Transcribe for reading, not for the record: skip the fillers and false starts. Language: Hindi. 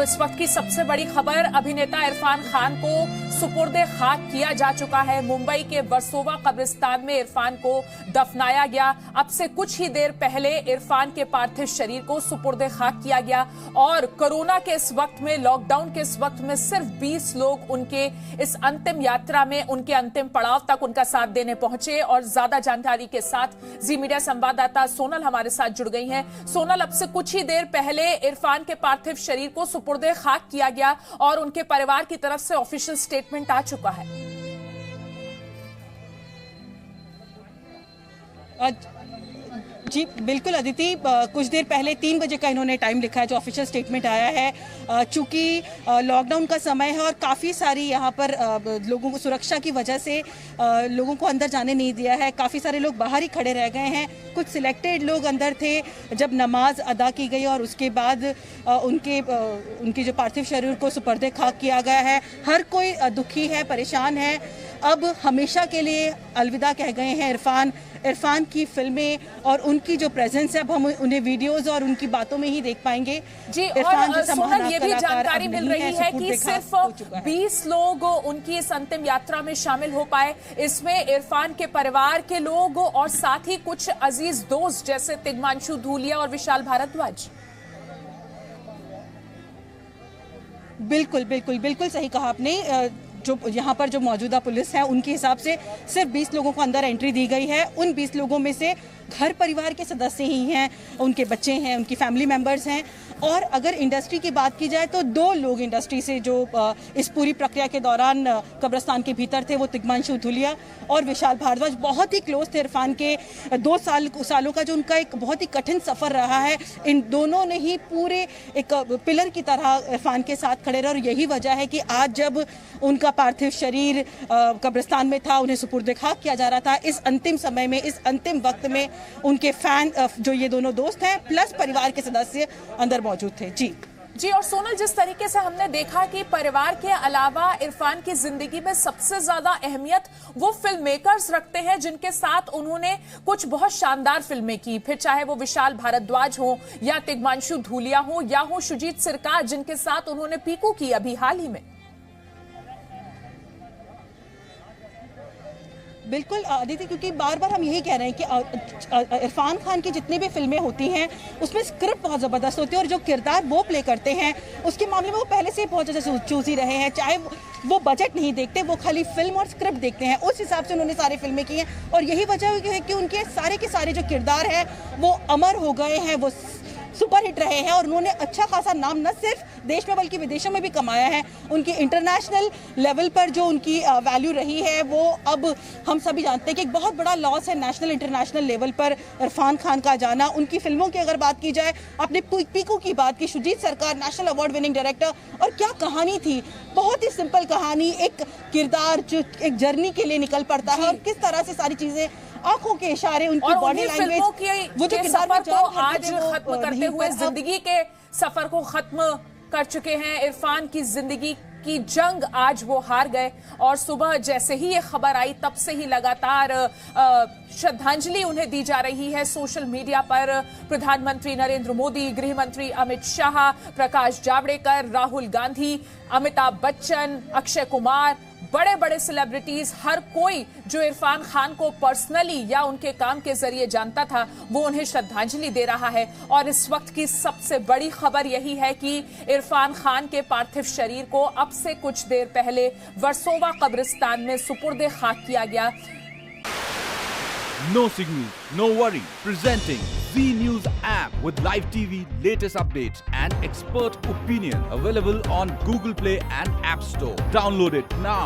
इस वक्त की सबसे बड़ी खबर, अभिनेता इरफान खान को सुपुर्दे खाक किया जा चुका है। मुंबई के वर्सोवा कब्रिस्तान में इरफान को दफनाया गया। अब से कुछ ही देर पहले इरफान के पार्थिव शरीर को सुपुर्दे खाक किया गया और कोरोना के इस वक्त में, लॉकडाउन के इस वक्त में सिर्फ 20 लोग उनके इस अंतिम यात्रा में, उनके अंतिम पड़ाव तक उनका साथ देने पहुंचे। और ज्यादा जानकारी के साथ जी मीडिया संवाददाता सोनल हमारे साथ जुड़ गई हैं। सोनल, अब से कुछ ही देर पहले इरफान के पार्थिव शरीर को सुपुर्दे खाक किया गया और उनके परिवार की तरफ से ऑफिशियल स्टेटमेंट आ चुका है। जी बिल्कुल अदिति, कुछ देर पहले 3 बजे का इन्होंने टाइम लिखा है जो ऑफिशियल स्टेटमेंट आया है। चूंकि लॉकडाउन का समय है और काफ़ी सारी यहाँ पर लोगों को सुरक्षा की वजह से लोगों को अंदर जाने नहीं दिया है। काफ़ी सारे लोग बाहर ही खड़े रह गए हैं। कुछ सिलेक्टेड लोग अंदर थे जब नमाज अदा की गई और उसके बाद उनके जो पार्थिव शरीर को सुपर्दे खाक किया गया है। हर कोई दुखी है, परेशान है। अब हमेशा के लिए अलविदा कह गए हैं इरफान की फिल्में और उनकी जो प्रेजेंस है, अब हम उन्हें वीडियोस और उनकी बातों में ही देख पाएंगे। जी, और सोनल, ये भी जानकारी मिल रही है कि सिर्फ 20 लोग उनकी इस अंतिम यात्रा में शामिल हो पाए। इसमें इरफान के परिवार के लोग और साथ ही कुछ अजीज दोस्त जैसे तिग्मांशु धूलिया और विशाल भारद्वाज। बिल्कुल सही कहा आपने। जो यहाँ पर जो मौजूदा पुलिस है उनके हिसाब से सिर्फ 20 लोगों को अंदर एंट्री दी गई है। उन 20 लोगों में से घर परिवार के सदस्य ही हैं, उनके बच्चे हैं, उनकी फैमिली मेंबर्स हैं। और अगर इंडस्ट्री की बात की जाए तो 2 लोग इंडस्ट्री से जो इस पूरी प्रक्रिया के दौरान कब्रिस्तान के भीतर थे, वो तिग्मांशु धूलिया और विशाल भारद्वाज बहुत ही क्लोज थे इरफान के। 2 सालों का जो उनका एक बहुत ही कठिन सफ़र रहा है, इन दोनों ने ही पूरे एक पिलर की तरह इरफान के साथ खड़े रहे। और यही वजह है कि आज जब उनका पार्थिव शरीर कब्रिस्तान में था, उन्हें सुपुर्दे खाक किया जा रहा था, इस अंतिम समय में, इस अंतिम वक्त में उनके फैन जो ये दोनों दोस्त हैं प्लस परिवार के सदस्य अंदर मौजूद थे। जी, और सोनल, जिस तरीके से हमने देखा कि परिवार के अलावा इरफान की जिंदगी में सबसे ज्यादा अहमियत वो फिल्म मेकर्स रखते हैं जिनके साथ उन्होंने कुछ बहुत शानदार फिल्में की, फिर चाहे वो विशाल भारद्वाज हो या तिग्मांशु धूलिया हो या हो शुजीत सरकार, जिनके साथ उन्होंने पीकू की अभी हाल ही में। बिल्कुल आदित्य, क्योंकि बार बार हम यही कह रहे हैं कि इरफान खान की जितनी भी फिल्में होती हैं उसमें स्क्रिप्ट बहुत ज़बरदस्त होती है और जो किरदार वो प्ले करते हैं उसके मामले में वो पहले से ही बहुत ज़्यादा चूज़ी रहे हैं। चाहे वो बजट नहीं देखते, वो खाली फिल्म और स्क्रिप्ट देखते हैं, उस हिसाब से उन्होंने सारी फिल्में की हैं। और यही वजह है कि उनके सारे के सारे जो किरदार हैं वो अमर हो गए हैं, वो सुपरहिट रहे हैं और उन्होंने अच्छा खासा नाम न सिर्फ देश में बल्कि विदेशों में भी कमाया है। उनकी इंटरनेशनल लेवल पर जो उनकी वैल्यू रही है वो अब हम सभी जानते हैं कि एक बहुत बड़ा लॉस है नेशनल इंटरनेशनल लेवल पर इरफान खान का जाना। उनकी फिल्मों की अगर बात की जाए, आपने पीकू की बात की, शुजीत सरकार नेशनल अवार्ड विनिंग डायरेक्टर, और क्या कहानी थी, बहुत ही सिंपल कहानी, एक किरदार जो एक जर्नी के लिए निकल पड़ता है और किस तरह से सारी चीजें, आंखों के इशारे, उनकी बॉडी लैंग्वेज, वो जो सफर को आज खत्म करते हुए जिंदगी के सफर को खत्म कर चुके हैं। इरफान की जिंदगी की जंग आज वो हार गए और सुबह जैसे ही ये खबर आई तब से ही लगातार श्रद्धांजलि उन्हें दी जा रही है। सोशल मीडिया पर प्रधानमंत्री नरेंद्र मोदी, गृह मंत्री अमित शाह, प्रकाश जावड़ेकर, राहुल गांधी, अमिताभ बच्चन, अक्षय कुमार, बड़े बड़े सेलिब्रिटीज, हर कोई जो इरफान खान को पर्सनली या उनके काम के जरिए जानता था वो उन्हें श्रद्धांजलि दे रहा है। और इस वक्त की सबसे बड़ी खबर यही है कि इरफान खान के पार्थिव शरीर को अब से कुछ देर पहले वर्सोवा कब्रिस्तान में सुपुर्दे खाक किया गया। No signal, no worry. Presenting Z News app with live TV, latest updates and expert opinion. Available on Google Play and App Store. Download it now.